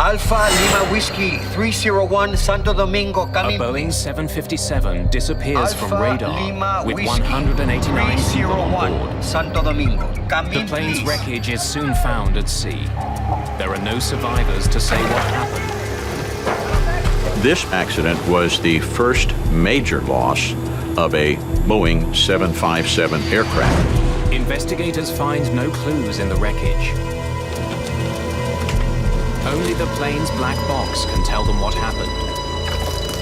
Alpha Lima Whiskey 301 Santo Domingo A coming. Boeing 757 disappears Alpha from radar Lima with Whiskey 189 people on 301 board. Santo Domingo. Come The in, plane's please. wreckage is soon found at sea. There are no survivors to say what happened. This accident was the first major loss of a Boeing 757 aircraft. Investigators find no clues in the wreckage. Only the plane's black box can tell them what happened.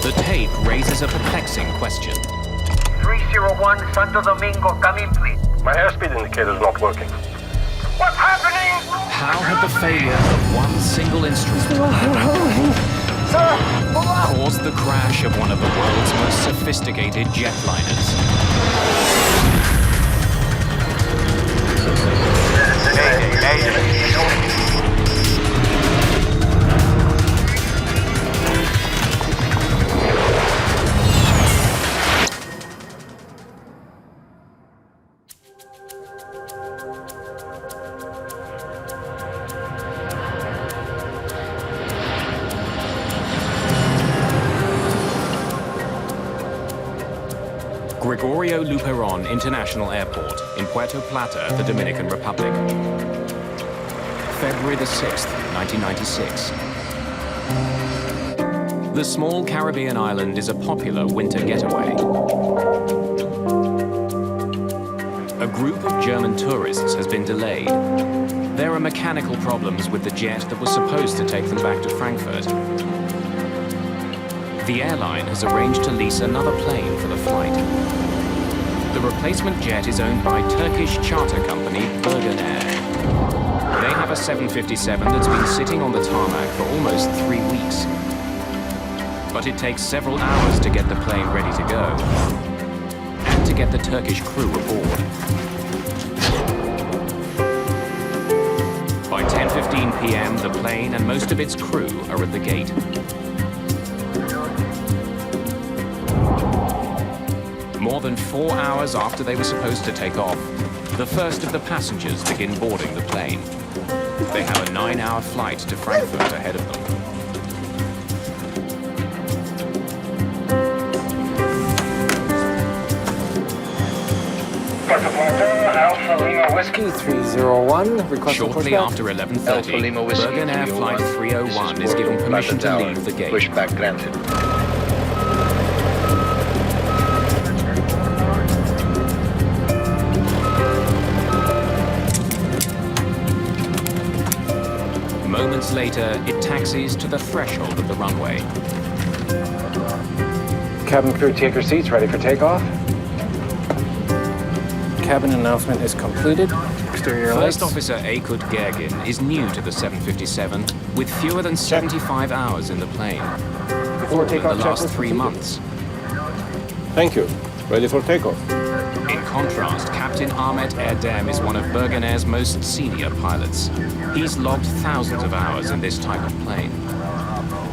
The tape raises a perplexing question. 301 Santo Domingo, come in, please. My airspeed indicator is not working. What's happening? How had the failure of one single instrument caused the crash of one of the world's most sophisticated jetliners? Gregorio Luperon International Airport in Puerto Plata, the Dominican Republic. February the 6th, 1996. The small Caribbean island is a popular winter getaway. A group of German tourists has been delayed. There are mechanical problems with the jet that was supposed to take them back to Frankfurt. The airline has arranged to lease another plane for the flight. The replacement jet is owned by Turkish charter company Birgenair. They have a 757 that's been sitting on the tarmac for almost 3 weeks. But it takes several hours to get the plane ready to go, and to get the Turkish crew aboard. By 10:15 p.m., the plane and most of its crew are at the gate. More than 4 hours after they were supposed to take off, the first of the passengers begin boarding the plane. They have a 9-hour flight to Frankfurt ahead of them. Alpha Lima Whiskey 301. Shortly after 11:30, Birgenair Flight 301 is given permission to leave the gate. Pushback granted. Moments later, it taxis to the threshold of the runway. Cabin crew, take your seats, ready for takeoff. Cabin announcement is completed. Exterior lights. First Officer Aykut Gergin is new to the 757 with fewer than 75 hours in the plane. Before All in takeoff the last checklist 3 completed. months. Thank you. Ready for takeoff. In contrast, Captain Ahmet Erdem is one of Birgenair's most senior pilots. He's logged thousands of hours in this type of plane.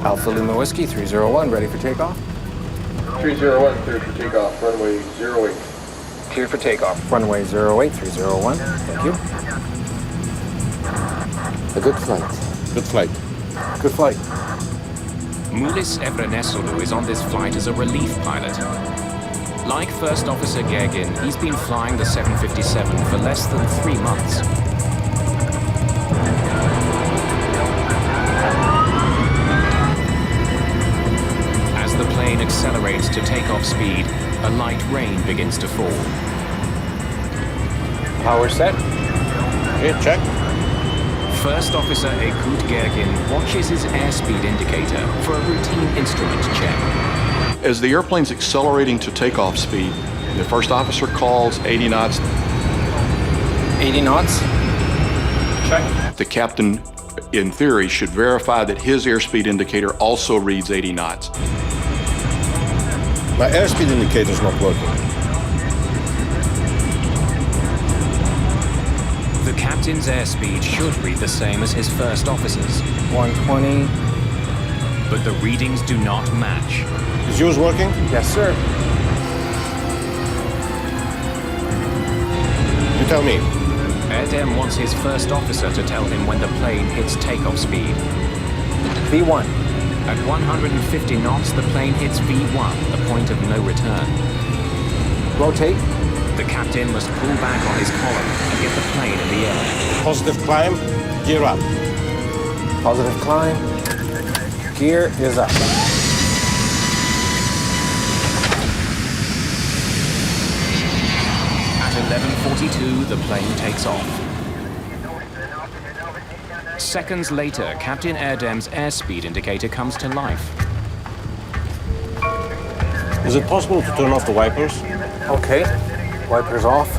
Alpha Lima Whiskey 301, ready for takeoff. 301, cleared for takeoff, runway 08. Cleared for takeoff. Runway 08, 301. Thank you. A good flight. Good flight. Good flight. Mulis Evrenesolu is on this flight as a relief pilot. Like First Officer Gergin, he's been flying the 757 for less than 3 months. As the plane accelerates to takeoff speed, a light rain begins to fall. Power set. Okay, check. First Officer Aykut Gergin watches his airspeed indicator for a routine instrument check. As the airplane's accelerating to takeoff speed, the first officer calls 80 knots. 80 knots. Check. The captain, in theory, should verify that his airspeed indicator also reads 80 knots. My airspeed indicator is not working. The captain's airspeed should read the same as his first officer's, 120. but the readings do not match. Is yours working? Yes, sir. You tell me. Erdem wants his first officer to tell him when the plane hits takeoff speed. V1. At 150 knots, the plane hits V1, the point of no return. Rotate. The captain must pull back on his column and get the plane in the air. Positive climb, gear up. Positive climb. Gear is up. At 11:42, the plane takes off. Seconds later, Captain Airdem's airspeed indicator comes to life. Is it possible to turn off the wipers? Okay. Wipers off.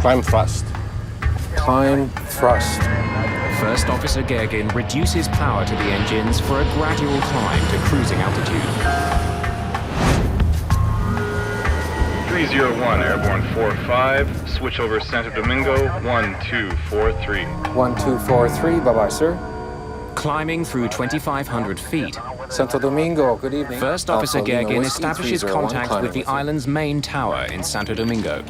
Climb thrust. Climb thrust. First Officer Gergin reduces power to the engines for a gradual climb to cruising altitude. 301, Airborne 45, switch over Santo Domingo, 1243. 1243, bye-bye, sir. Climbing through 2,500 feet, Santo Domingo, good evening. First Officer Alpha Lima Gergin Whiskey establishes 301, contact climbing with the with you. island's main tower in Santo Domingo.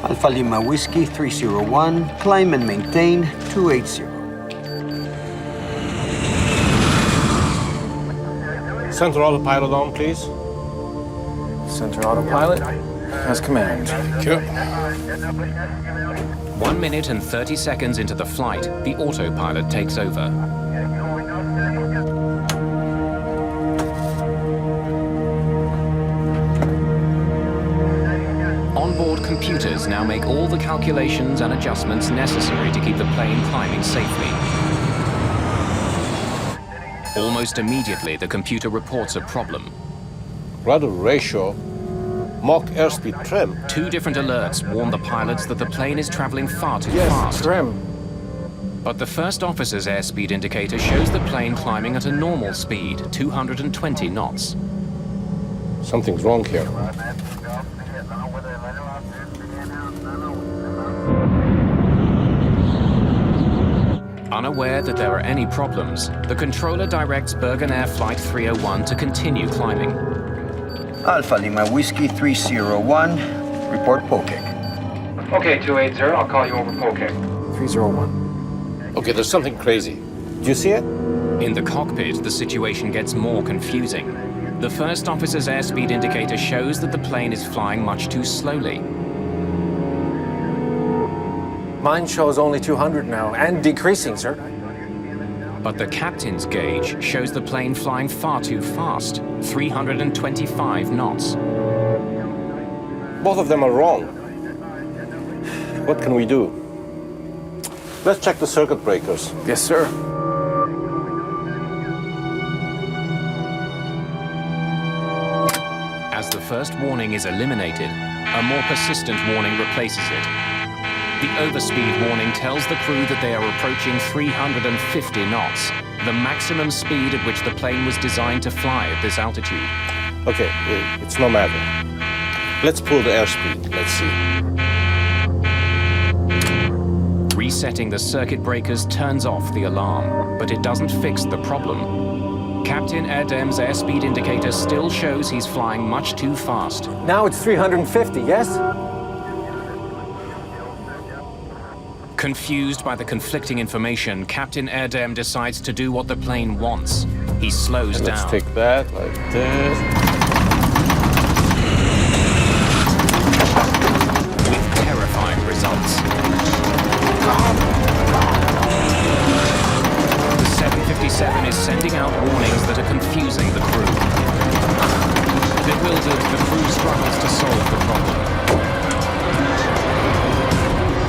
Alpha Lima Whiskey 301, climb and maintain 280. Center autopilot on, please. Center autopilot, as command. Thank you. 1 minute and 30 seconds into the flight, the autopilot takes over. Onboard computers now make all the calculations and adjustments necessary to keep the plane climbing safely. Almost immediately, the computer reports a problem. Rudder ratio, Mach airspeed trim. 2 different alerts warn the pilots that the plane is traveling far too Yes, fast. trim. But the first officer's airspeed indicator shows the plane climbing at a normal speed, 220 knots. Something's wrong here. Unaware that there are any problems, the controller directs Birgenair Flight 301 to continue climbing. Alpha Lima Whiskey 301, report Poking. Okay, 280, I'll call you over Poking. 301. Okay, there's something crazy. Do you see it? In the cockpit, the situation gets more confusing. The first officer's airspeed indicator shows that the plane is flying much too slowly. Mine shows only 200 now, and decreasing, sir. But the captain's gauge shows the plane flying far too fast, 325 knots. Both of them are wrong. What can we do? Let's check the circuit breakers. Yes, sir. As the first warning is eliminated, a more persistent warning replaces it. The overspeed warning tells the crew that they are approaching 350 knots, the maximum speed at which the plane was designed to fly at this altitude. Okay, it's no matter. Let's pull the airspeed. Let's see. Resetting the circuit breakers turns off the alarm, but it doesn't fix the problem. Captain Airdem's airspeed indicator still shows he's flying much too fast. Now it's 350, yes? Confused by the conflicting information, Captain Airdem decides to do what the plane wants. He slows Let's down. take that like this. With terrifying results. The 757 is sending out warnings that are confusing the crew. Bewildered, the crew struggles to solve the problem.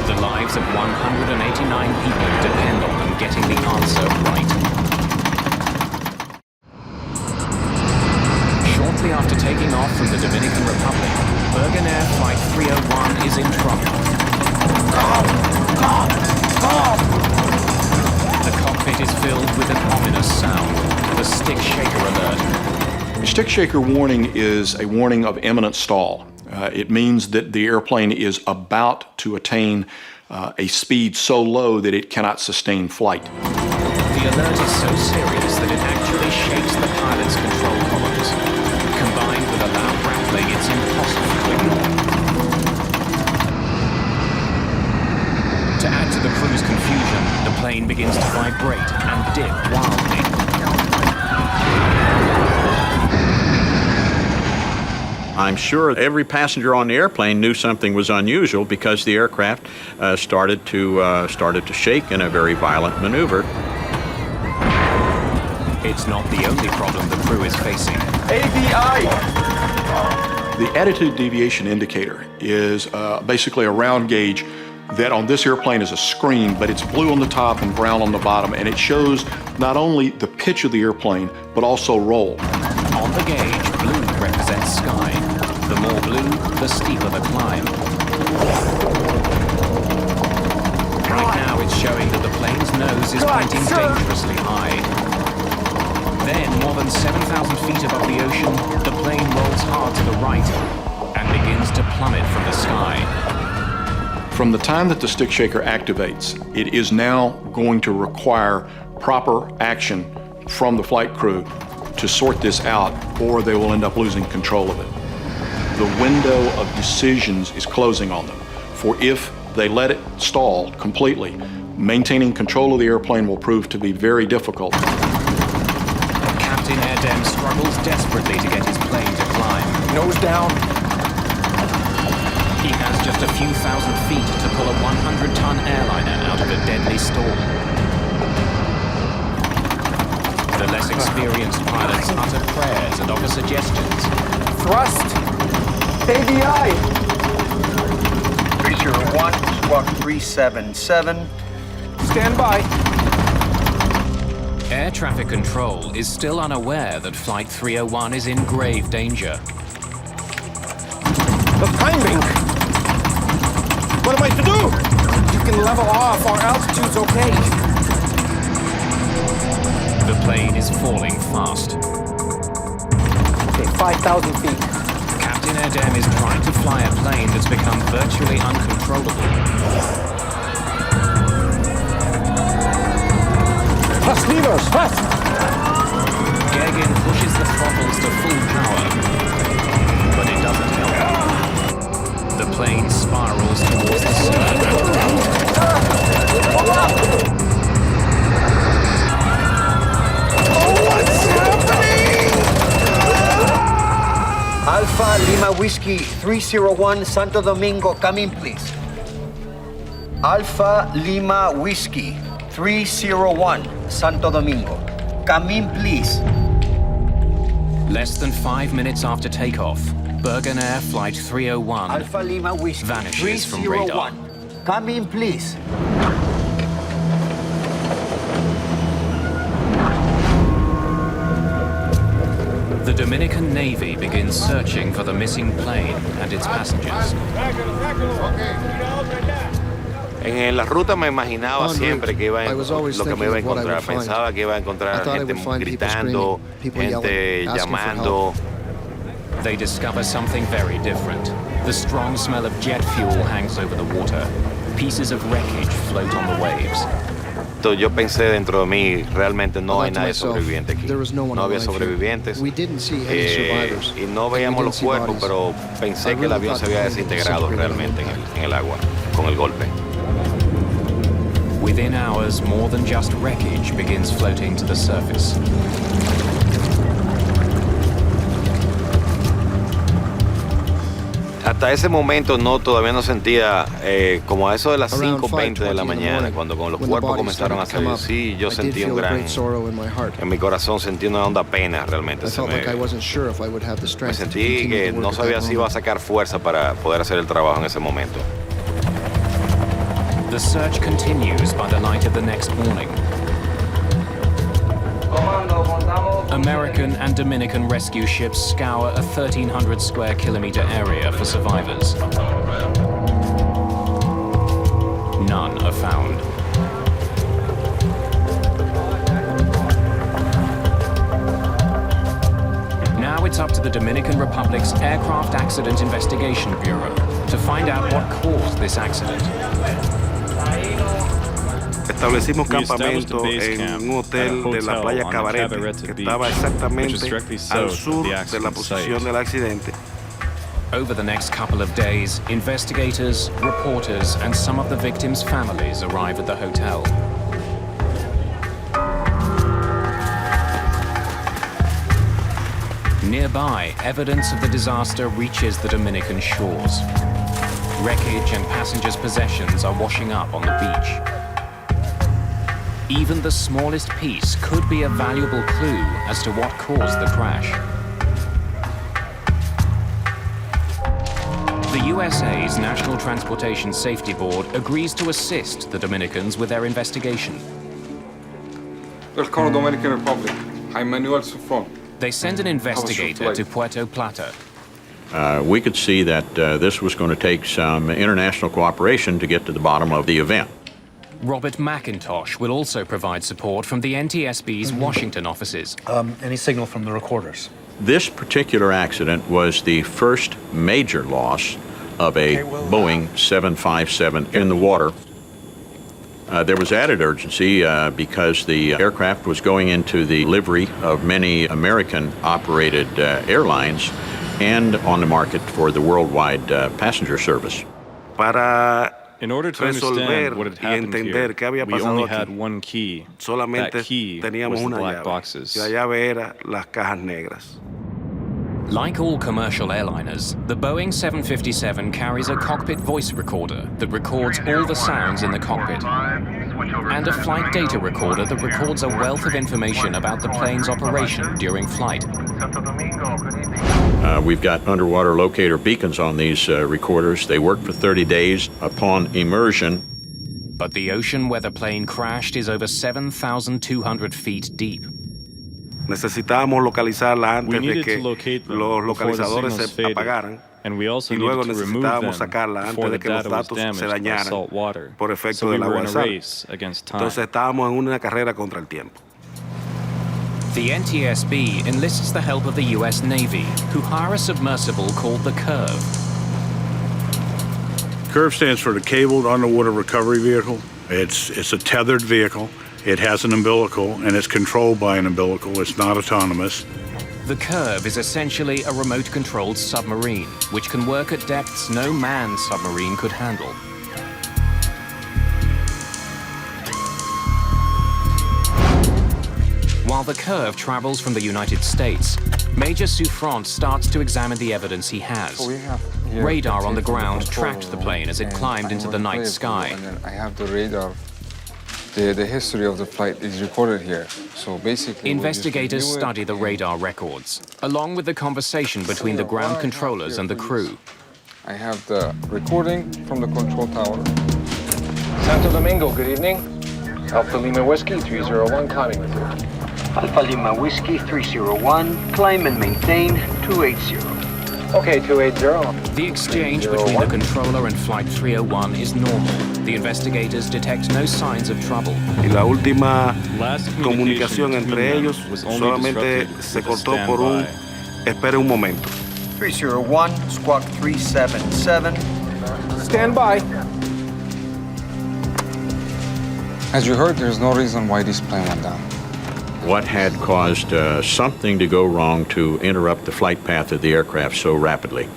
The lives of 189 people depend on them getting the answer right. Shortly after taking off from the Dominican Republic, Birgenair Flight 301 is in trouble. The cockpit is filled with an ominous sound, the stick shaker alert. A stick shaker warning is a warning of imminent stall. It means that the airplane is about to attain a speed so low that it cannot sustain flight. The alert is so serious that it actually shakes the pilot's control columns. Combined with a loud rattling, it's impossible to ignore. To add to the crew's confusion, confusion, the plane begins to vibrate and dip wildly. I'm sure every passenger on the airplane knew something was unusual because the aircraft started to shake in a very violent maneuver. It's not the only problem the crew is facing. ADI! The attitude deviation indicator is basically a round gauge that on this airplane is a screen, but it's blue on the top and brown on the bottom, and it shows not only the pitch of the airplane, but also roll. On the gauge, blue represents sky. The more blue, the steeper the climb. Right now it's showing that the plane's nose is pointing dangerously high. Then, more than 7,000 feet above the ocean, the plane rolls hard to the right and begins to plummet from the sky. From the time that the stick shaker activates, it is now going to require proper action from the flight crew to sort this out, or they will end up losing control of it. The window of decisions is closing on them, for if they let it stall completely, maintaining control of the airplane will prove to be very difficult. Captain Airdem struggles desperately to get his plane to climb. Nose down. He has just a few thousand feet to pull a 100-ton airliner out of a deadly storm. The less experienced pilots utter prayers and offer suggestions. Thrust. ADI. 301, squawk 377. Stand by. Air traffic control is still unaware that Flight 301 is in grave danger. The timing. What am I to do? You can level off. Our altitude's okay. The plane is falling fast. Okay, 5,000 feet. Captain Airdem is trying to fly a plane that's become virtually uncontrollable. Press levers, press! Gergin pushes the throttles to full power, but it doesn't help. The plane spirals towards the surge. What's happening? Alpha Lima Whiskey 301, Santo Domingo, come in, please. Alpha Lima Whiskey 301, Santo Domingo. Come in, please. Less than 5 minutes after takeoff, Birgenair Flight 301 Alpha Lima Whiskey vanishes from 301. radar. Come in, please. The Dominican Navy begins searching for the missing plane and its passengers. En la ruta me imaginaba siempre que iba a lo que me iba a encontrar. Pensaba que iba a encontrar gente gritando, gente llamando. They discover something very different. The strong smell of jet fuel hangs over the water. Pieces of wreckage float on the waves. Yo pensé dentro de mí, realmente no hay nadie sobreviviente aquí. No había sobrevivientes. Y no veíamos los cuerpos, pero pensé que el avión se había desintegrado realmente en el agua, con el golpe. Within hours, more than just wreckage begins floating to the surface. Hasta ese momento todavía no sentía como a eso de las 5:20 de la mañana, cuando los cuerpos comenzaron a salir. Sí, yo sentí en mi corazón sentí una honda pena realmente. Me sentí que no sabía si iba a sacar fuerza para poder hacer el trabajo en ese momento. The search continues by the light of the next morning. American and Dominican rescue ships scour a 1,300 square kilometer area for survivors. None are found. Now it's up to the Dominican Republic's Aircraft Accident Investigation Bureau to find out what caused this accident. Establecimos campamento en un hotel de la playa Cabarete, que estaba exactamente al sur de la posición del accidente. Over the next couple of days, investigators, reporters, and some of the victims' families arrive at the hotel. Nearby, evidence of the disaster reaches the Dominican shores. Wreckage and passengers' possessions are washing up on the beach. Even the smallest piece could be a valuable clue as to what caused the crash. The USA's National Transportation Safety Board agrees to assist the Dominicans with their investigation. Welcome to Dominican Republic. I'm Manuel Sufron. They send an investigator to Puerto Plata. We could see that this was going to take some international cooperation to get to the bottom of the event. Robert McIntosh will also provide support from the NTSB's Washington offices. Any signal from the recorders? This particular accident was the first major loss of a Boeing 757 in the water. There was added urgency because the aircraft was going into the livery of many American-operated airlines and on the market for the worldwide passenger service. In order to understand what had happened here, we only had one key. That key was the black boxes. Like all commercial airliners, the Boeing 757 carries a cockpit voice recorder that records all the sounds in the cockpit, and a flight data recorder that records a wealth of information about the plane's operation during flight. We've got underwater locator beacons on these recorders. They work for 30 days upon immersion. But the ocean where the plane crashed is over 7,200 feet deep. Necesitábamos localizarla We antes de needed que to locate them los before the localizadores signals se faded, apagaran. and we also Y luego needed to remove necesitábamos them sacarla before antes the de que los data was datos se damaged by dañaran salt water. por efecto So we del were agua in de a sal. race against time. Entonces estábamos en una carrera contra el tiempo. The NTSB enlists the help of the US Navy, who hire a submersible called the Curve. CURVE stands for the Cabled Underwater Recovery Vehicle. It's a tethered vehicle. It has an umbilical, and it's controlled by an umbilical. It's not autonomous. The Curve is essentially a remote-controlled submarine, which can work at depths no manned submarine could handle. While the Curve travels from the United States, Major Souffrant starts to examine the evidence he has. Radar on the ground tracked the plane as it climbed into the night sky. And then I have the radar. The history of the flight is recorded here. So basically, investigators study the radar records, along with the conversation between the ground controllers and the crew. I have the recording from the control tower. Santo Domingo, good evening. Alpha Lima Whiskey 301 climbing with you. Alpha Lima Whiskey 301, climb and maintain 280. Okay, 280. The exchange between the controller and Flight 301 is normal. The investigators detect no signs of trouble. Y la última comunicación entre ellos solamente se cortó por un espere un momento. 301, squawk 377. Stand by. As you heard, there's no reason why this plane went down. What had caused something to go wrong to interrupt the flight path of the aircraft so rapidly?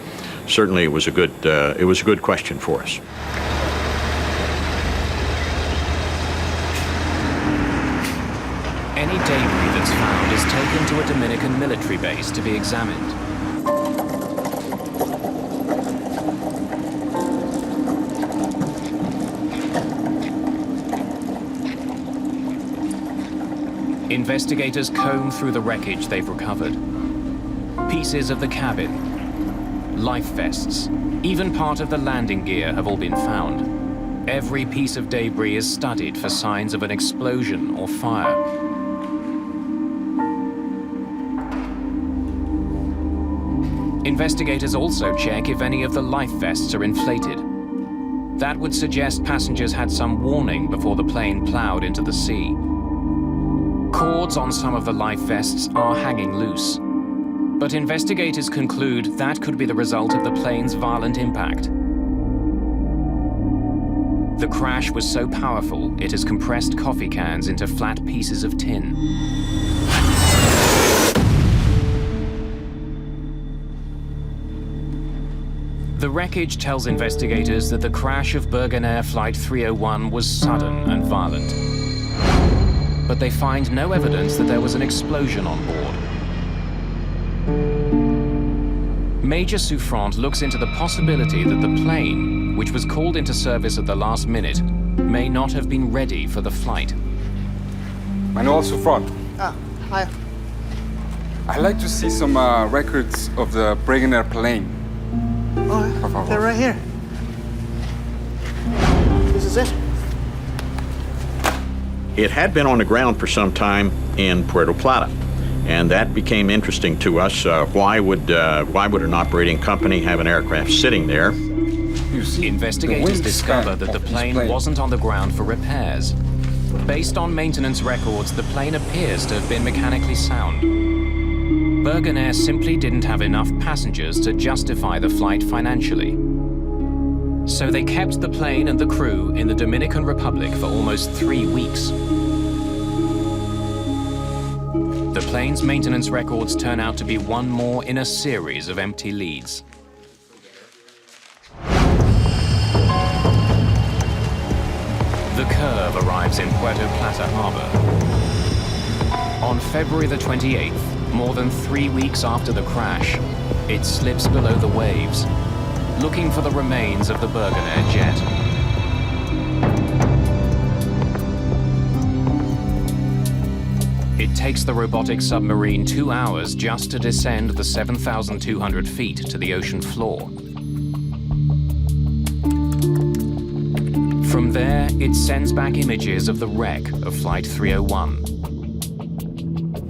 Certainly, it was a good question for us. Any debris that's found is taken to a Dominican military base to be examined. Investigators comb through the wreckage they've recovered. Pieces of the cabin, life vests, even part of the landing gear have all been found. Every piece of debris is studied for signs of an explosion or fire. Investigators also check if any of the life vests are inflated. That would suggest passengers had some warning before the plane plowed into the sea. Cords on some of the life vests are hanging loose, but investigators conclude that could be the result of the plane's violent impact. The crash was so powerful, it has compressed coffee cans into flat pieces of tin. The wreckage tells investigators that the crash of Birgenair Flight 301 was sudden and violent. But they find no evidence that there was an explosion on board. Major Souffrant looks into the possibility that the plane, which was called into service at the last minute, may not have been ready for the flight. Manuel Souffrant. Hi. I'd like to see some records of the Birgenair plane. Oh, they're right here. This is it. It had been on the ground for some time in Puerto Plata, and that became interesting to us. Why would an operating company have an aircraft sitting there? Investigators discover that the plane wasn't on the ground for repairs. Based on maintenance records, the plane appears to have been mechanically sound. Birgenair simply didn't have enough passengers to justify the flight financially. So they kept the plane and the crew in the Dominican Republic for almost 3 weeks. The plane's maintenance records turn out to be one more in a series of empty leads. The Curve arrives in Puerto Plata harbor. On February the 28th, more than 3 weeks after the crash, it slips below the waves, looking for the remains of the Birgenair jet. It takes the robotic submarine 2 hours just to descend the 7,200 feet to the ocean floor. From there, it sends back images of the wreck of Flight 301.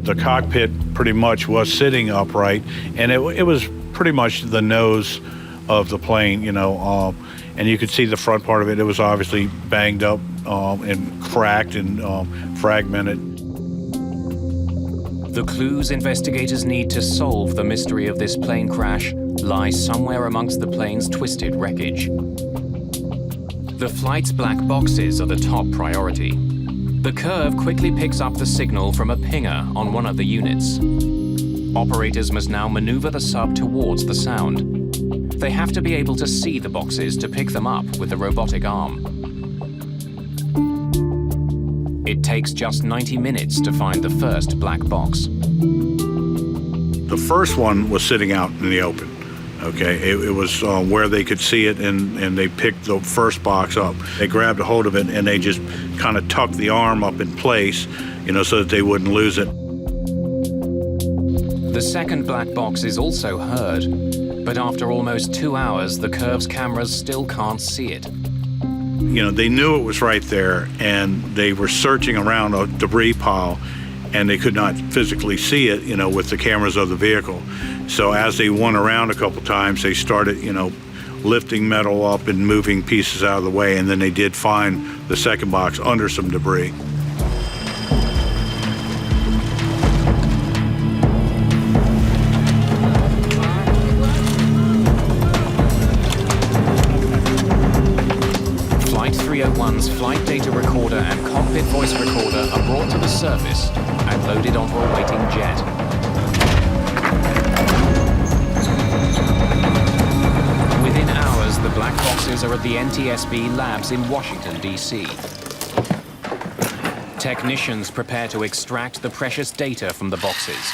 The cockpit pretty much was sitting upright, and it was pretty much the nose of the plane, and you could see the front part of it. It was obviously banged up and cracked and fragmented. The clues investigators need to solve the mystery of this plane crash lie somewhere amongst the plane's twisted wreckage. The flight's black boxes are the top priority. The Curve quickly picks up the signal from a pinger on one of the units. Operators must now maneuver the sub towards the sound. They have to be able to see the boxes to pick them up with the robotic arm. It takes just 90 minutes to find the first black box. The first one was sitting out in the open. Okay, it was where they could see it, and they picked the first box up. They grabbed a hold of it, and they just kind of tucked the arm up in place, so that they wouldn't lose it. The second black box is also heard, but after almost 2 hours, the Curve's cameras still can't see it. They knew it was right there, and they were searching around a debris pile, and they could not physically see it, with the cameras of the vehicle. So as they went around a couple times, they started, lifting metal up and moving pieces out of the way, and then they did find the second box under some debris. Flight 301's flight data recorder and cockpit voice recorder are brought to the surface and loaded onto a waiting jet. Within hours, the black boxes are at the NTSB labs in Washington, D.C. Technicians prepare to extract the precious data from the boxes.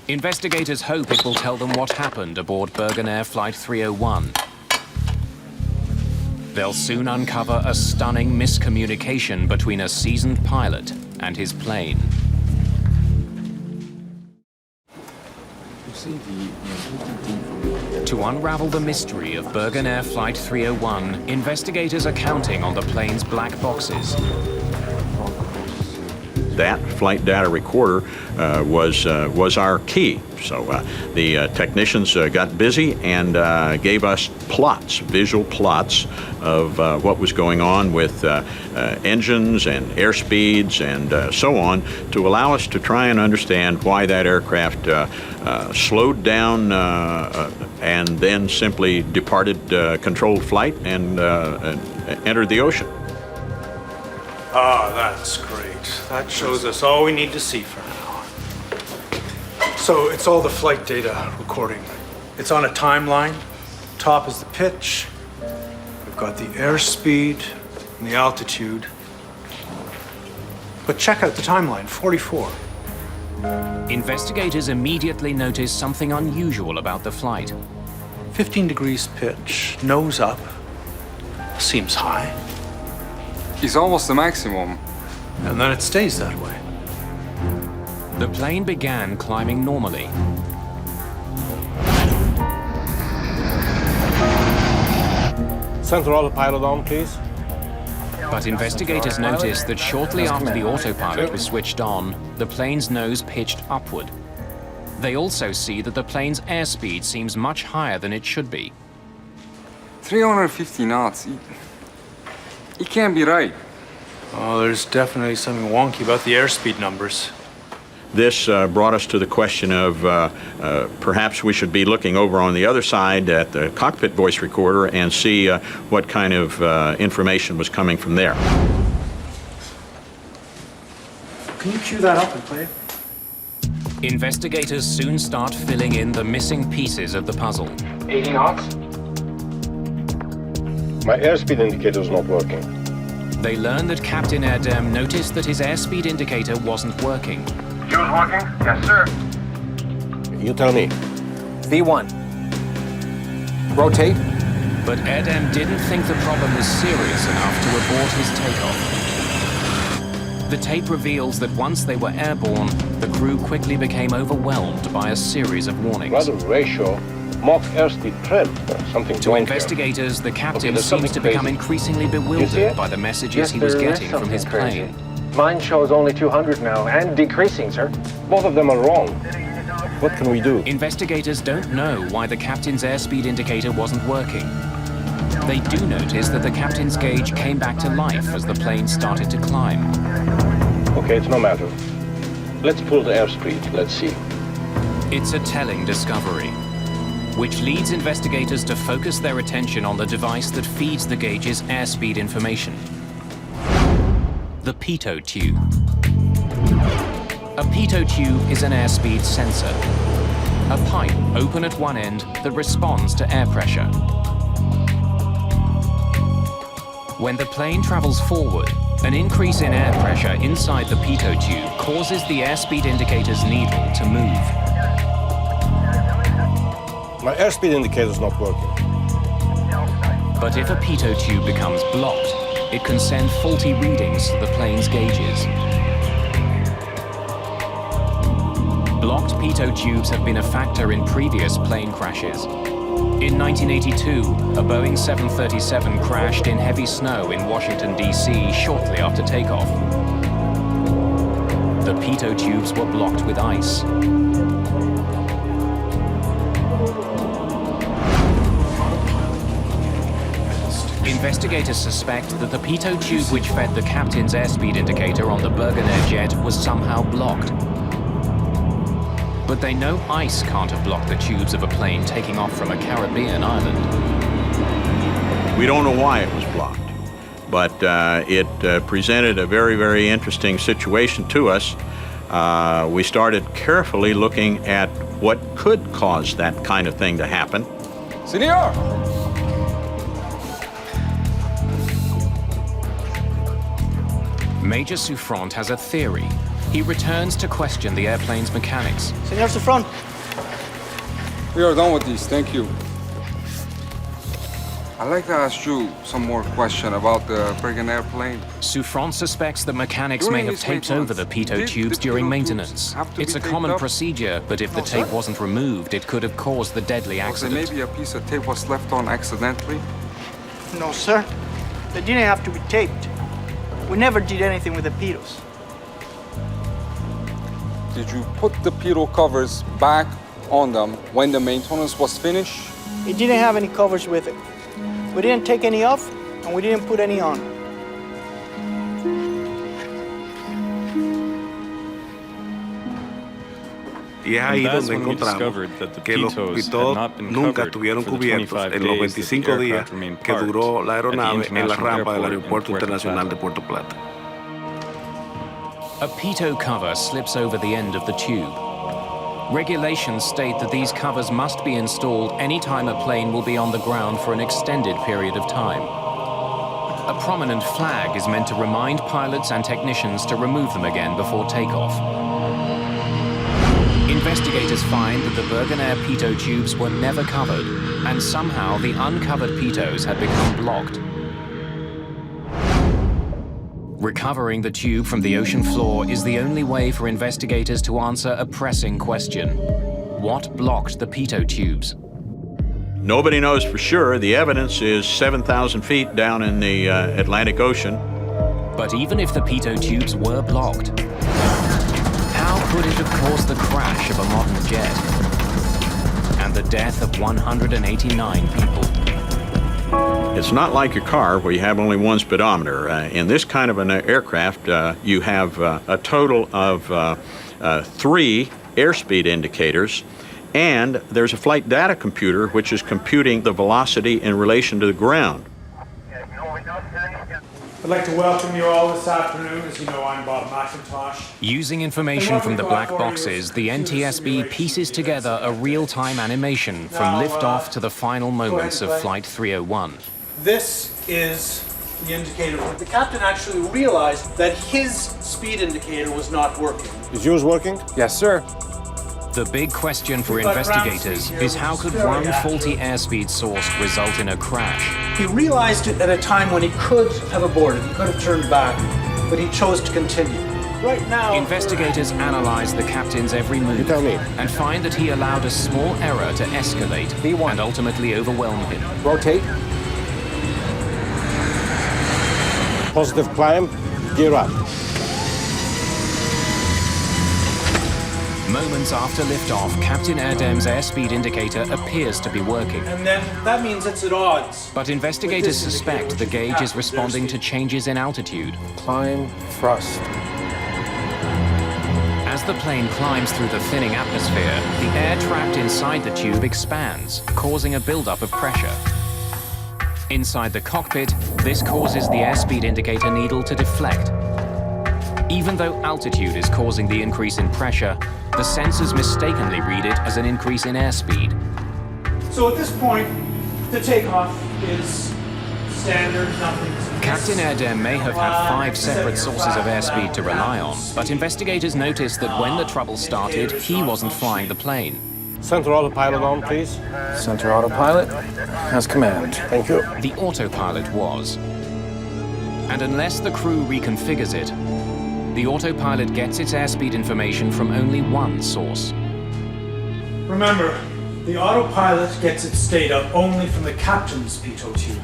Investigators hope it will tell them what happened aboard Birgenair Flight 301. They'll soon uncover a stunning miscommunication between a seasoned pilot and his plane. To unravel the mystery of Birgenair Flight 301, investigators are counting on the plane's black boxes. That flight data recorder was our key. So the technicians got busy and gave us plots, visual plots of what was going on with engines and airspeeds and so on, to allow us to try and understand why that aircraft slowed down and then simply departed controlled flight and entered the ocean. Ah, that's great. That shows us all we need to see for now. So it's all the flight data recording. It's on a timeline, top is the pitch. We've got the airspeed and the altitude. But check out the timeline, 44. Investigators immediately notice something unusual about the flight. 15 degrees pitch, nose up. Seems high. It's almost the maximum. And then it stays that way. The plane began climbing normally. Center autopilot on, please. But investigators noticed that shortly after the autopilot was switched on, the plane's nose pitched upward. They also see that the plane's airspeed seems much higher than it should be. 350 knots. It can't be right. Oh, there's definitely something wonky about the airspeed numbers. This brought us to the question of perhaps we should be looking over on the other side at the cockpit voice recorder and see what kind of information was coming from there. Can you cue that up and play it? Investigators soon start filling in the missing pieces of the puzzle. 80 knots? My airspeed indicator is not working. They learn that Captain Erdem noticed that his airspeed indicator wasn't working. Fuel's working? Yes, sir. You tell me. V1. Rotate. But Erdem didn't think the problem was serious enough to abort his takeoff. The tape reveals that once they were airborne, the crew quickly became overwhelmed by a series of warnings. Rudder ratio, Mach airspeed trim, something to investigators, the captain seems to become increasingly bewildered by the messages he was getting from his plane. Mine shows only 200 now, and decreasing, sir. Both of them are wrong. What can we do? Investigators don't know why the captain's airspeed indicator wasn't working. They do notice that the captain's gauge came back to life as the plane started to climb. Okay, it's no matter. Let's pull the airspeed. Let's see. It's a telling discovery, which leads investigators to focus their attention on the device that feeds the gauge's airspeed information. The Pitot tube. A Pitot tube is an airspeed sensor. A pipe open at one end that responds to air pressure. When the plane travels forward, an increase in air pressure inside the Pitot tube causes the airspeed indicator's needle to move. My airspeed indicator is not working. But if a Pitot tube becomes blocked, it can send faulty readings to the plane's gauges. Blocked Pitot tubes have been a factor in previous plane crashes. In 1982, a Boeing 737 crashed in heavy snow in Washington, D.C. shortly after takeoff. The Pitot tubes were blocked with ice. Investigators suspect that the Pitot tube which fed the captain's airspeed indicator on the Birgenair jet was somehow blocked. But they know ice can't have blocked the tubes of a plane taking off from a Caribbean island. We don't know why it was blocked, but it presented a very, very interesting situation to us. We started carefully looking at what could cause that kind of thing to happen. Senor! Major Souffrant has a theory. He returns to question the airplane's mechanics. Senor Souffrant. We are done with this, thank you. I'd like to ask you some more questions about the Birgenair plane. Souffrant suspects that mechanics may have taped over the Pitot tubes during maintenance. It's a common procedure, but if the tape wasn't removed, it could have caused the deadly accident. Maybe a piece of tape was left on accidentally? No, sir. They didn't have to be taped. We never did anything with the Pitos. Did you put the Pitot covers back on them when the maintenance was finished? It didn't have any covers with it. We didn't take any off, and we didn't put any on. Y es ahí donde encontramos que los Pitot nunca estuvieron cubiertos en los 25 días que duró la aeronave en la rampa del Aeropuerto Internacional de Puerto Plata. A Pitot cover slips over the end of the tube. Regulations state that these covers must be installed anytime a plane will be on the ground for an extended period of time. A prominent flag is meant to remind pilots and technicians to remove them again before takeoff. Investigators find that the Birgenair pitot tubes were never covered, and somehow the uncovered pitots had become blocked. Recovering the tube from the ocean floor is the only way for investigators to answer a pressing question. What blocked the pitot tubes? Nobody knows for sure. The evidence is 7,000 feet down in the Atlantic Ocean. But even if the pitot tubes were blocked, how could it have caused the crash of a modern jet and the death of 189 people? It's not like a car where you have only one speedometer. In this kind of an aircraft, you have a total of 3 airspeed indicators, and there's a flight data computer which is computing the velocity in relation to the ground. I'd like to welcome you all this afternoon. As you know, I'm Bob McIntosh. Using information from the black boxes, the NTSB pieces together a real-time animation from liftoff to the final moments of Flight 301. This is the indicator. The captain actually realized that his speed indicator was not working. Is yours working? Yes, sir. The big question for investigators is how could one faulty airspeed source result in a crash? He realized it at a time when he could have aborted, he could have turned back, but he chose to continue. Right now, investigators analyze the captain's every move and find that he allowed a small error to escalate and ultimately overwhelm him. Rotate. Positive climb, gear up. Moments after liftoff, Captain Erdem's airspeed indicator appears to be working. And then that means it's at odds. But investigators suspect the gauge is responding to changes in altitude. Climb thrust. As the plane climbs through the thinning atmosphere, the air trapped inside the tube expands, causing a buildup of pressure. Inside the cockpit, this causes the airspeed indicator needle to deflect. Even though altitude is causing the increase in pressure, the sensors mistakenly read it as an increase in airspeed. So at this point, the takeoff is standard, nothing's... Captain Erdem may have had 5 separate sources of airspeed to rely on, but investigators noticed that when the trouble started, he wasn't flying the plane. Center autopilot on, please. Center autopilot has command. Thank you. The autopilot was. And unless the crew reconfigures it, the autopilot gets its airspeed information from only one source. Remember, the autopilot gets its data only from the captain's pitot tube,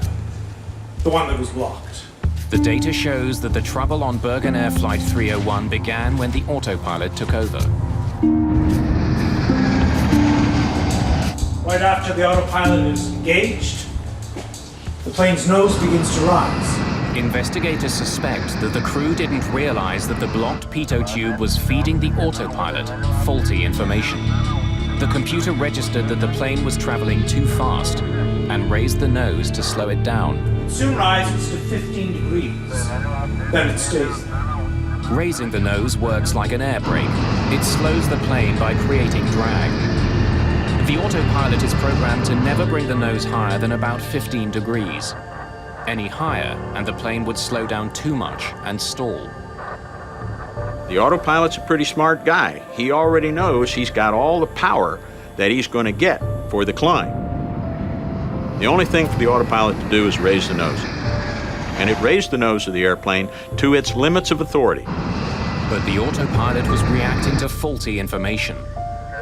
the one that was blocked. The data shows that the trouble on Birgenair Flight 301 began when the autopilot took over. Right after the autopilot is engaged, the plane's nose begins to rise. Investigators suspect that the crew didn't realize that the blocked pitot tube was feeding the autopilot faulty information. The computer registered that the plane was traveling too fast and raised the nose to slow it down. It soon rises to 15 degrees, then it stays there. Raising the nose works like an air brake. It slows the plane by creating drag. The autopilot is programmed to never bring the nose higher than about 15 degrees. Any higher, and the plane would slow down too much and stall. The autopilot's a pretty smart guy. He already knows he's got all the power that he's going to get for the climb. The only thing for the autopilot to do is raise the nose. And it raised the nose of the airplane to its limits of authority. But the autopilot was reacting to faulty information.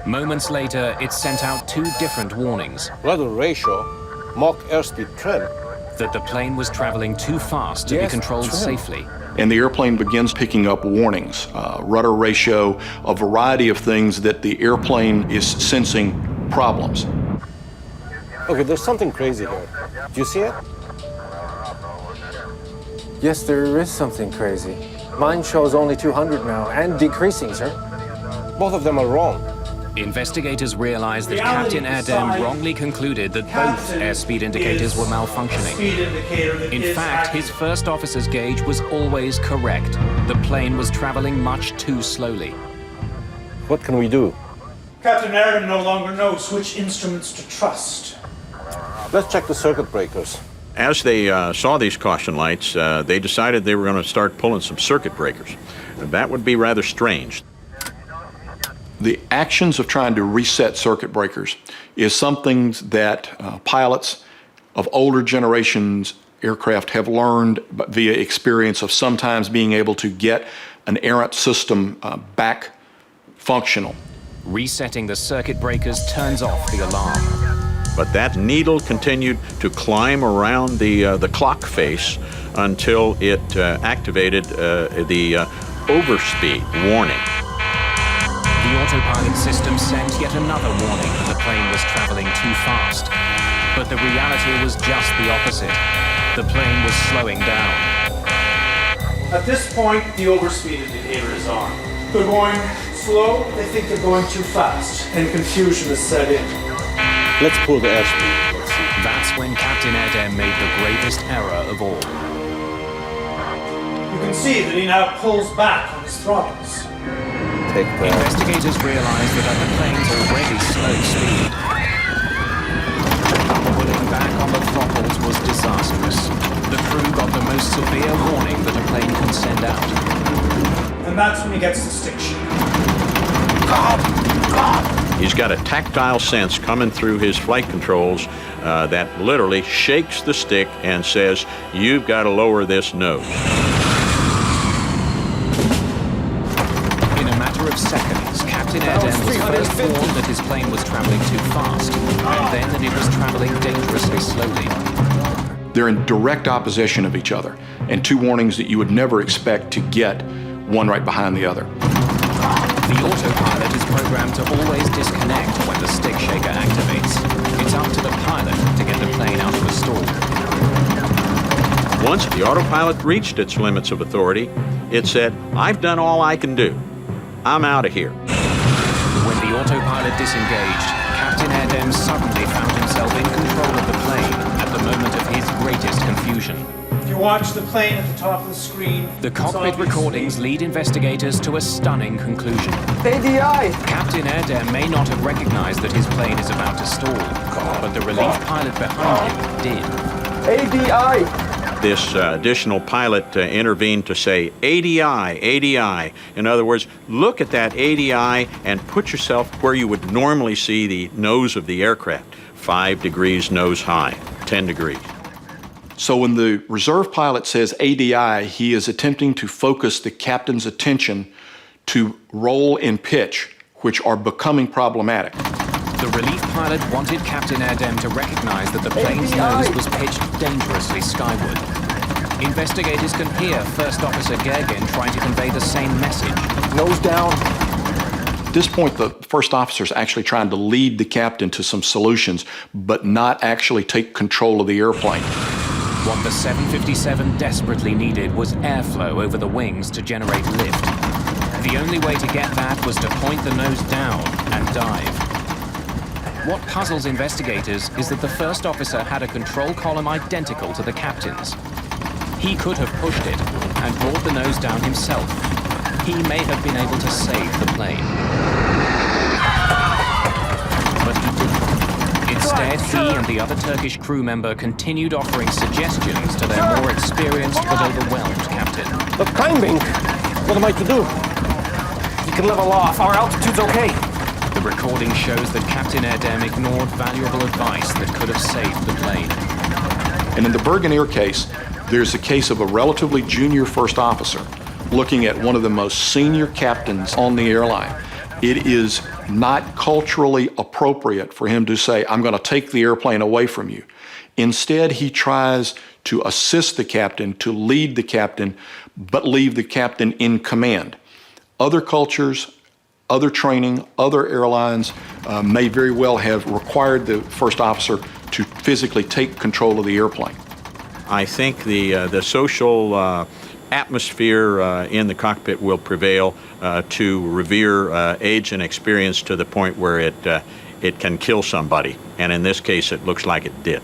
Moments later, it sent out 2 different warnings. Rudder ratio, Mach airspeed trim. That the plane was traveling too fast to be controlled safely. And the airplane begins picking up warnings, rudder ratio, a variety of things that the airplane is sensing problems. Okay, there's something crazy here. Do you see it? Yes, there is something crazy. Mine shows only 200 now, and decreasing, sir. Both of them are wrong. Investigators realized that Captain Erdem wrongly concluded that both airspeed indicators were malfunctioning. In fact, his first officer's gauge was always correct. The plane was traveling much too slowly. What can we do? Captain Erdem no longer knows which instruments to trust. Let's check the circuit breakers. As they saw these caution lights, they decided they were going to start pulling some circuit breakers. That would be rather strange. The actions of trying to reset circuit breakers is something that pilots of older generations aircraft have learned via experience of sometimes being able to get an errant system back functional. Resetting the circuit breakers turns off the alarm. But that needle continued to climb around the clock face until it activated the overspeed warning. The autopilot system sent yet another warning that the plane was traveling too fast. But the reality was just the opposite. The plane was slowing down. At this point, the overspeed indicator is on. They're going slow, they think they're going too fast, and confusion is set in. Let's pull the airspeed. That's when Captain Erdem made the gravest error of all. You can see that he now pulls back on his throttles. Investigators realized that at the plane's already slow speed, pulling back on the throttles was disastrous. The crew got the most severe warning that a plane can send out. And that's when he gets the stick shift. He's got a tactile sense coming through his flight controls that literally shakes the stick and says, "You've got to lower this nose." In a matter of seconds, Captain Erdem was first warned that his plane was traveling too fast, and then that it was traveling dangerously slowly. They're in direct opposition of each other, and two warnings that you would never expect to get one right behind the other. The autopilot is programmed to always disconnect when the stick shaker activates. It's up to the pilot to get the plane out of the stall. Once the autopilot reached its limits of authority, it said, "I've done all I can do. I'm out of here." When the autopilot disengaged, Captain Erdem suddenly found himself in control of the plane at the moment of his greatest confusion. If you watch the plane at the top of the screen, the cockpit recordings lead investigators to a stunning conclusion. ADI! Captain Erdem may not have recognized that his plane is about to stall, but the relief pilot behind him did. ADI! This additional pilot intervened to say, "ADI, ADI." In other words, look at that ADI and put yourself where you would normally see the nose of the aircraft. 5 degrees nose high, 10 degrees. So when the reserve pilot says ADI, he is attempting to focus the captain's attention to roll and pitch, which are becoming problematic. The relief pilot wanted Captain Erdem to recognize that the plane's nose was pitched dangerously skyward. Investigators can hear First Officer Gergen trying to convey the same message. Nose down. At this point, the first officer is actually trying to lead the captain to some solutions, but not actually take control of the airplane. What the 757 desperately needed was airflow over the wings to generate lift. The only way to get that was to point the nose down and dive. What puzzles investigators is that the first officer had a control column identical to the captain's. He could have pushed it and brought the nose down himself. He may have been able to save the plane. But he didn't. Instead, he and the other Turkish crew member continued offering suggestions to their more experienced but overwhelmed captain. But climbing, what am I to do? You can level off, our altitude's okay. The recording shows that Captain Erdem ignored valuable advice that could have saved the plane. And in the Birgenair case, there's a case of a relatively junior first officer looking at one of the most senior captains on the airline. It is not culturally appropriate for him to say, "I'm going to take the airplane away from you." Instead, he tries to assist the captain, to lead the captain, but leave the captain in command. Other cultures, other training, other airlines may very well have required the first officer to physically take control of the airplane. I think the social atmosphere in the cockpit will prevail to revere age and experience to the point where it can kill somebody. And in this case, it looks like it did.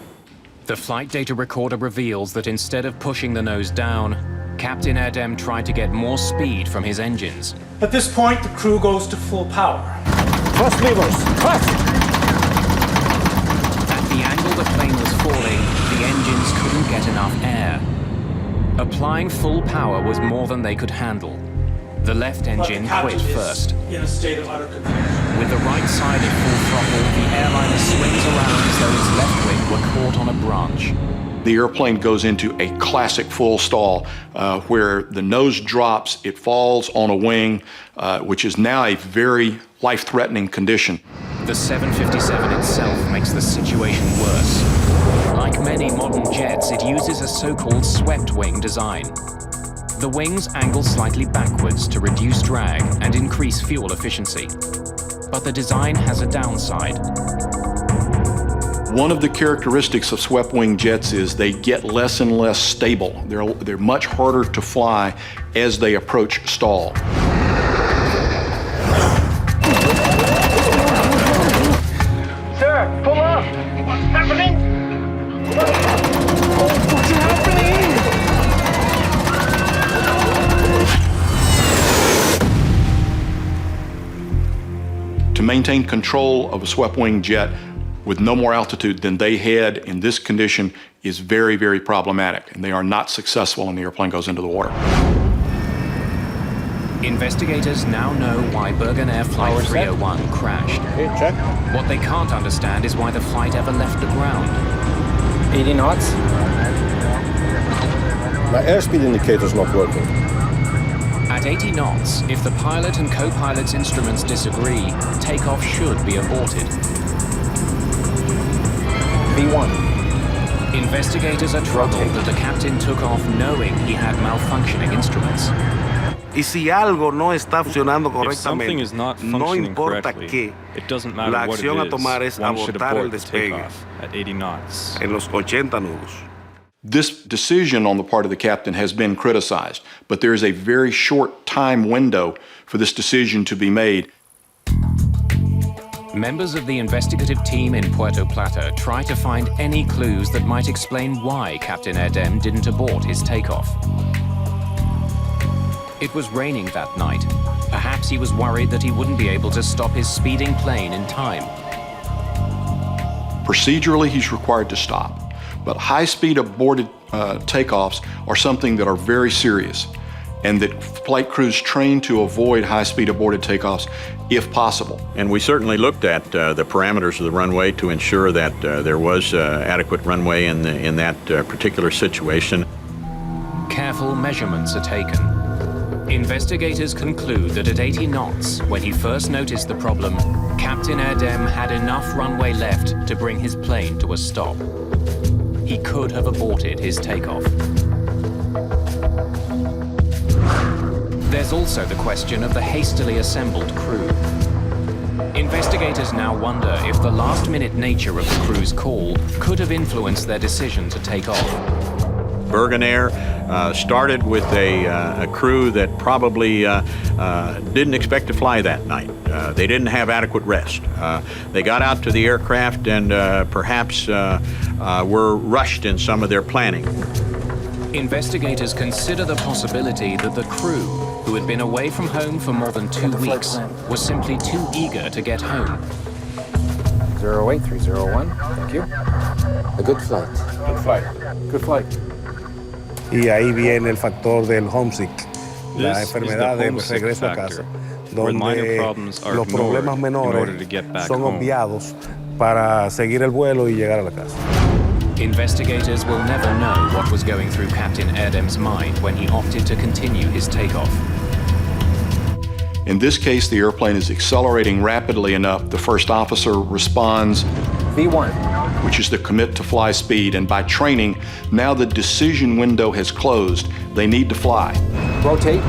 The flight data recorder reveals that instead of pushing the nose down, Captain Erdem tried to get more speed from his engines. At this point, the crew goes to full power. Thrust levers, thrust! At the angle the plane was falling, the engines couldn't get enough air. Applying full power was more than they could handle. The left engine quit first. In a state of utter confusion. With the right side at full throttle, the airliner swings around as though its left wing were caught on a branch. The airplane goes into a classic full stall where the nose drops, it falls on a wing, which is now a very life-threatening condition. The 757 itself makes the situation worse. Like many modern jets, it uses a so-called swept wing design. The wings angle slightly backwards to reduce drag and increase fuel efficiency. But the design has a downside. One of the characteristics of swept-wing jets is they get less and less stable. They're much harder to fly as they approach stall. Sir, pull up! What's happening? What's happening? To maintain control of a swept-wing jet with no more altitude than they had in this condition is very, very problematic, and they are not successful when the airplane goes into the water. Investigators now know why Birgenair Flight 301 crashed. Okay, check. What they can't understand is why the flight ever left the ground. 80 knots. My airspeed indicator's not working. At 80 knots, if the pilot and co-pilot's instruments disagree, takeoff should be aborted. V1. Investigators are troubled that the captain took off knowing he had malfunctioning instruments. Y si algo no está funcionando If something correctamente, is not no functioning importa correctly, qué, it doesn't matter la what it acción a tomar is, es one should abortar el abort the despegue takeoff at 80 knots. en los 80 nudos. This decision on the part of the captain has been criticized, but there is a very short time window for this decision to be made. Members of the investigative team in Puerto Plata try to find any clues that might explain why Captain Erdem didn't abort his takeoff. It was raining that night. Perhaps he was worried that he wouldn't be able to stop his speeding plane in time. Procedurally, he's required to stop, but high-speed aborted takeoffs are something that are very serious, and that flight crews train to avoid high-speed aborted takeoffs if possible. And we certainly looked at the parameters of the runway to ensure that there was adequate runway in that particular situation. Careful measurements are taken. Investigators conclude that at 80 knots, when he first noticed the problem, Captain Erdem had enough runway left to bring his plane to a stop. He could have aborted his takeoff. There's also the question of the hastily assembled crew. Investigators now wonder if the last-minute nature of the crew's call could have influenced their decision to take off. Birgenair started with a crew that probably didn't expect to fly that night. They didn't have adequate rest. They got out to the aircraft and perhaps were rushed in some of their planning. Investigators consider the possibility that the crew, who had been away from home for more than 2 weeks, were simply too eager to get home. 08301, thank you. A good flight. Good flight. Good flight. Y ahí viene el factor del homesick, la This is the enfermedad de homesick regreso a factor, casa, where minor donde problems are los problemas ignored in order to menores get back son home. obviados para seguir el vuelo y llegar a la casa. Investigators will never know what was going through Captain Erdem's mind when he opted to continue his takeoff. In this case, the airplane is accelerating rapidly enough. The first officer responds, V1. which is the commit to fly speed, and by training, now the decision window has closed. They need to fly. Rotate.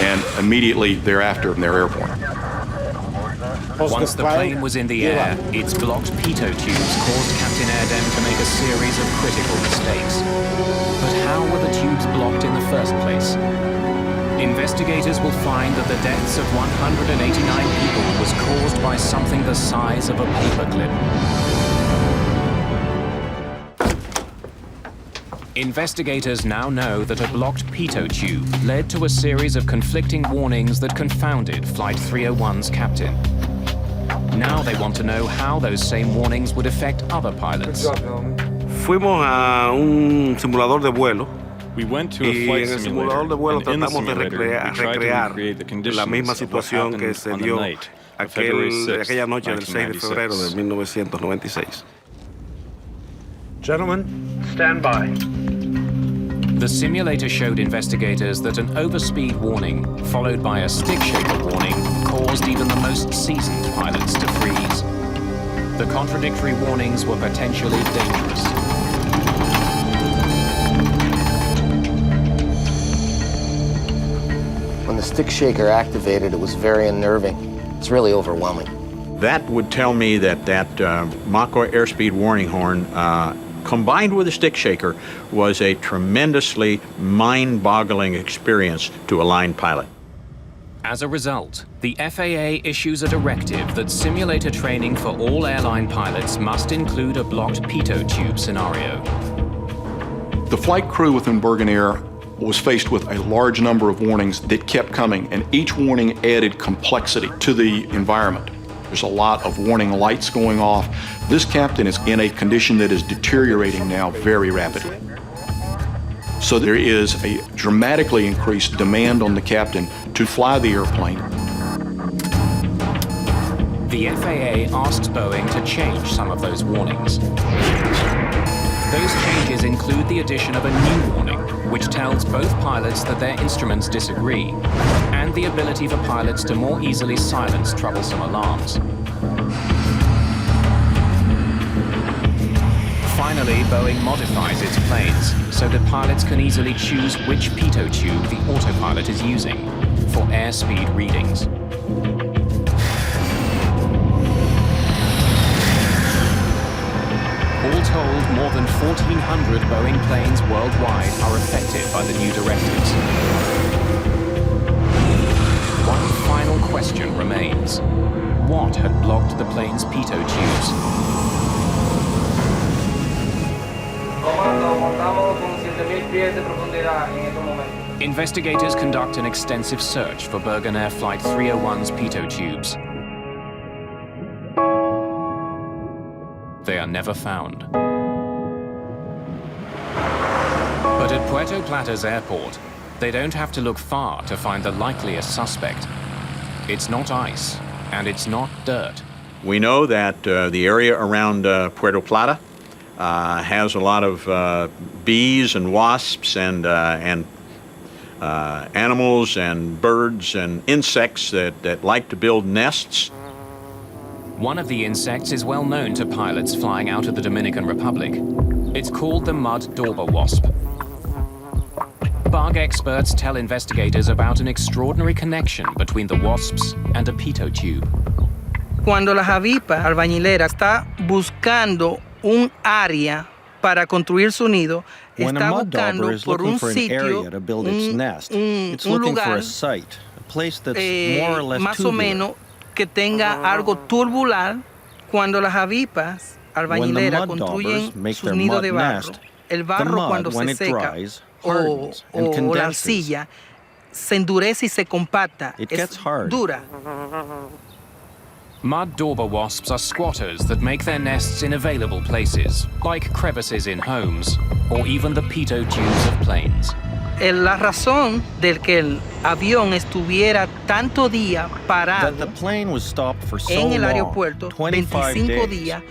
And immediately thereafter, they're airborne. Once the plane was in the air, its blocked pitot tubes caused Captain Erdem to make a series of critical mistakes. But how were the tubes blocked in the first place? Investigators will find that the deaths of 189 people was caused by something the size of a paperclip. Investigators now know that a blocked pitot tube led to a series of conflicting warnings that confounded Flight 301's captain. Now they want to know how those same warnings would affect other pilots. Fuimos a un simulador de vuelo. We went to a flight y en el simulador de vuelo simulator, tratamos de recrear la misma situación que se dio aquella noche del 6 de febrero de 1996. Gentlemen, stand by. The simulator showed investigators that an overspeed warning, followed by a stick shaker warning, caused even the most seasoned pilots to freeze. The contradictory warnings were potentially dangerous. When the stick shaker activated, it was very unnerving. It's really overwhelming. That would tell me that Mach airspeed warning horn, combined with a stick shaker, was a tremendously mind-boggling experience to a line pilot. As a result, the FAA issues a directive that simulator training for all airline pilots must include a blocked pitot tube scenario. The flight crew within Birgenair was faced with a large number of warnings that kept coming, and each warning added complexity to the environment. There's a lot of warning lights going off. This captain is in a condition that is deteriorating now very rapidly. So there is a dramatically increased demand on the captain to fly the airplane. The FAA asks Boeing to change some of those warnings. Those changes include the addition of a new warning, which tells both pilots that their instruments disagree, and the ability for pilots to more easily silence troublesome alarms. Finally, Boeing modifies its planes so that pilots can easily choose which pitot tube the autopilot is using for airspeed readings. All told, more than 1,400 Boeing planes worldwide are affected by the new directives. One final question remains. What had blocked the plane's pitot tubes? Investigators conduct an extensive search for Birgenair Flight 301's pitot tubes. They are never found. But at Puerto Plata's airport, they don't have to look far to find the likeliest suspect. It's not ice, and it's not dirt. We know that the area around Puerto Plata has a lot of bees and wasps and animals and birds and insects that like to build nests. One of the insects is well known to pilots flying out of the Dominican Republic. It's called the mud dauber wasp. Bug experts tell investigators about an extraordinary connection between the wasps and a pitot tube. Cuando la avipa albañilera está buscando un área para construir su nido, está buscando por un sitio, un lugar más o menos que tenga algo tubular. Cuando las avispas albañileras construyen sus nidos de barro, el barro cuando se seca o la arcilla se endurece y se compacta, es dura. Mud dauber wasps are squatters that make their nests in available places, like crevices in homes, or even the pitot tubes of planes. La razón del que el avión estuviera tanto día parado en el aeropuerto, 25 días,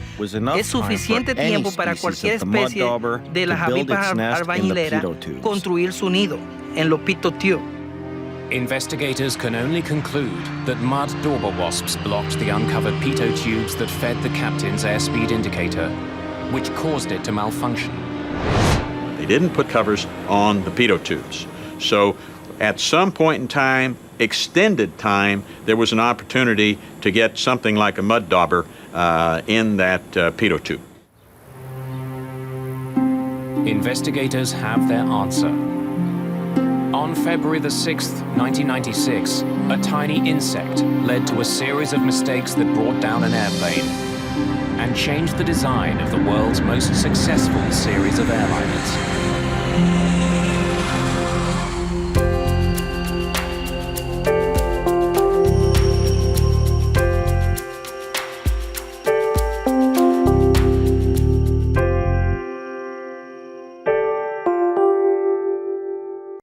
es suficiente tiempo para cualquier especie de las avispas albañileras construir su nido en los pitot tubes. Investigators can only conclude that mud dauber wasps blocked the uncovered pitot tubes that fed the captain's airspeed indicator, which caused it to malfunction. They didn't put covers on the pitot tubes. So at some point in time, extended time, there was an opportunity to get something like a mud dauber in that pitot tube. Investigators have their answer. On February the 6th, 1996, a tiny insect led to a series of mistakes that brought down an airplane and changed the design of the world's most successful series of airliners. Airspeed.